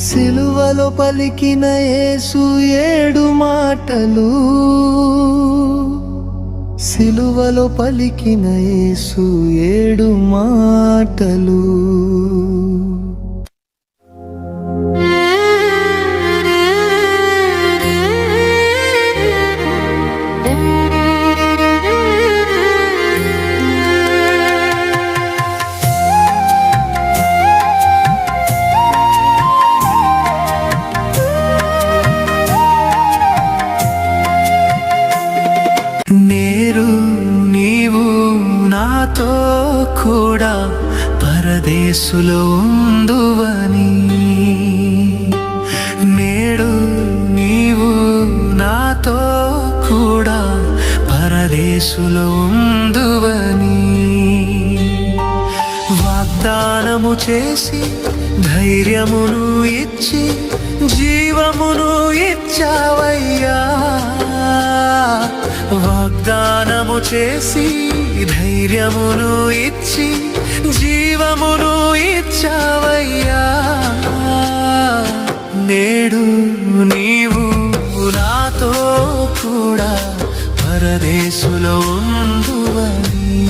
సిలువలో పలికిన యేసు 7 మాటలు, సిలువలో పలికిన యేసు 7 మాటలు. నాతో కూడా పరదేశులో ఉందువని, నేడు నీవు నాతో కూడా పరదేశులో ఉందువని వాగ్దానము చేసి ధైర్యమును ఇచ్చి జీవమును ఇచ్చావయ్యా. వాగ్దానము చేసి ధైర్యమును ఇచ్చి జీవమును ఇచ్చావయ్యా. నేడు నీవు నాతో కూడా పరదేశులో ఉందువని,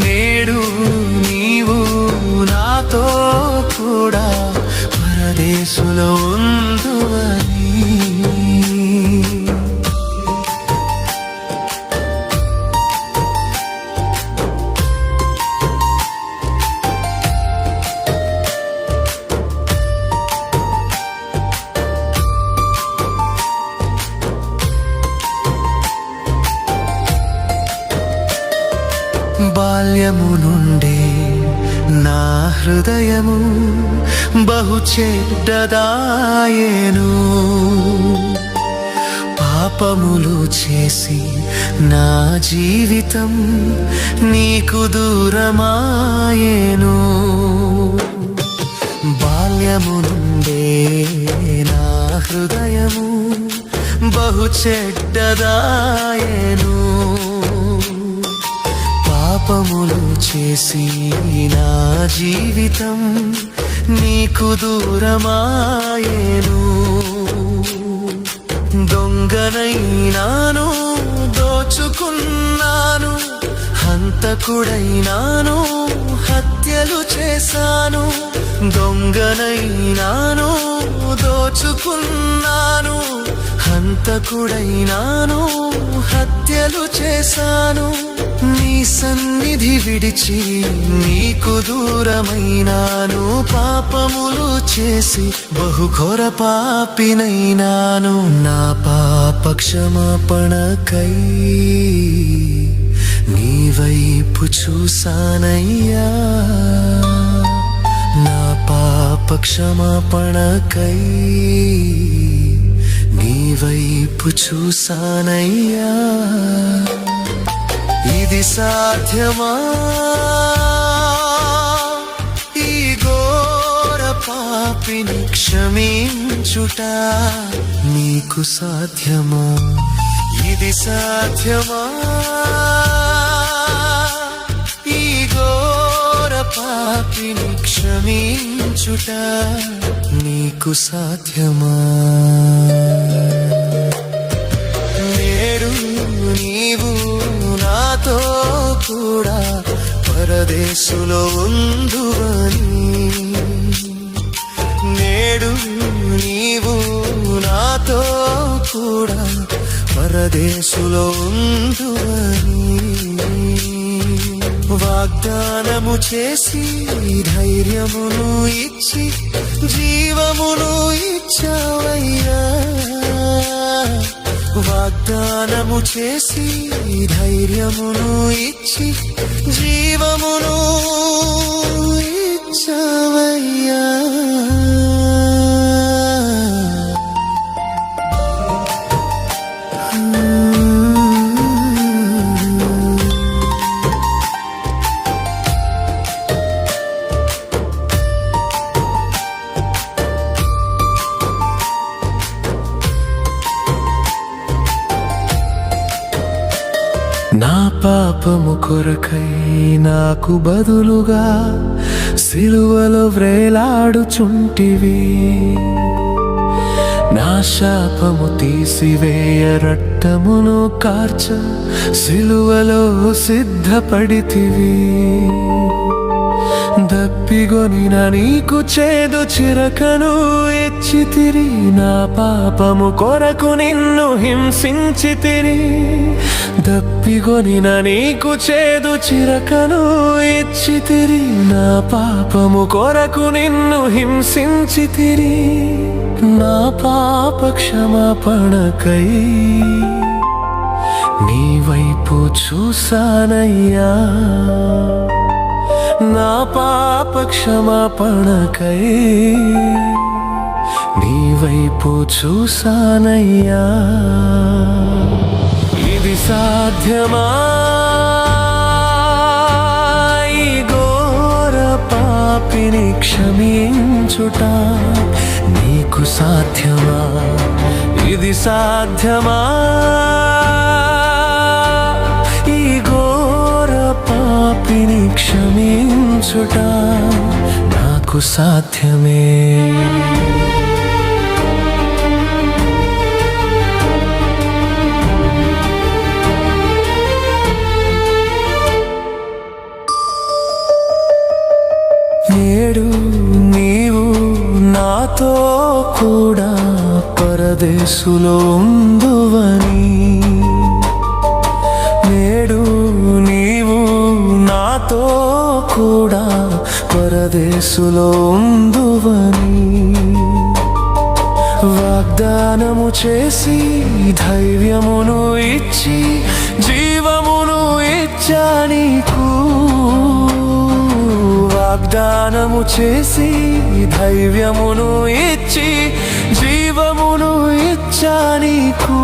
నేడు నీవు నాతో కూడా పరదేశులో ఉందువని. బాల్యము నుండే నా హృదయము బహు చెడ్డదాయెను, పాపములు చేసి నా జీవితం నీకు దూరమాయెను. బాల్యము నుండే నా హృదయము బహు చెడ్డదాయెను, పాపములు చేసి నా జీవితం నీకు దూరమాయెను. దొంగనైనాను, దోచుకున్నాను, హంతకుడైనాను, హత్యలు చేశాను. దొంగనైనాను, దోచుకున్నాను, హంతకుడైనాను, హత్యలు చేశాను. నీ సన్నిధి విడిచి నీకు దూరమైనాను, పాపములు చేసి బహుఘోర పాపినైనాను. నా పాప క్షమాపణకై నీ వైపు చూసానయ్యా. నా పాప క్షమాపణకై నీ వైపు చూసానయ్యా. ఇది సాధ్యమా ఈ ఘోర పాపిని క్షమించుట? నీకు సాధ్యమా? ఇది సాధ్యమా ఈ ఘోర పాపిని క్షమించుట? నీకు సాధ్యమా? నేడు నీవు నాతో కూడా పరదేశులో ఉందువని, నేడు నీవు నాతో కూడా పరదేశులో ఉందువని వాగ్దానము చేసి ధైర్యమును ఇచ్చి జీవమును ఇచ్చావయ్యా. వాగ్దానము చేసి ధైర్యమును ఇచ్చి జీవమును ఇచ్చావయ్యా. నా పాపము కొరకై నాకు బదులుగా సిలువలో వ్రేలాడుచుంటివి నా శాపము తీసివేయ రక్తమును కార్చ సిలువలో సిద్ధపడితివి దప్పిగొనిన నీకు చేదు చిరకను ఇచ్చితిరి నా పాపము కొరకు నిన్ను హింసించితిరి దప్పిగొనిన నీకు చేదు చిరకను ఇచ్చితిరి నా పాపము కొరకు నిన్ను హింసించితిరి నా పాప క్షమాపణకై నీ వైపు చూసానయ్యా నా పాప క్షమాపణకై నీ వైపు చూసానయ్యా ఇది సాధ్యమా ఈ ఘోర పాపిని క్షమించుట నీకు సాధ్యమా ఇది సాధ్యమా ఈ ఘోర పాపిని క్షమించుట నాకు సాధ్యమే నేడు నీవు నాతో కూడా పరదేశులో ఉందువని నేడు నీవు నాతో కూడా పరదేశులో ఉందువని వాగ్దానము చేసి ధైర్యమును ఇచ్చి జీవమును ఇచ్చా నీకు వాగ్దానము చేసి ధైర్యమును ఇచ్చి జీవమును ఇచ్చా నీకు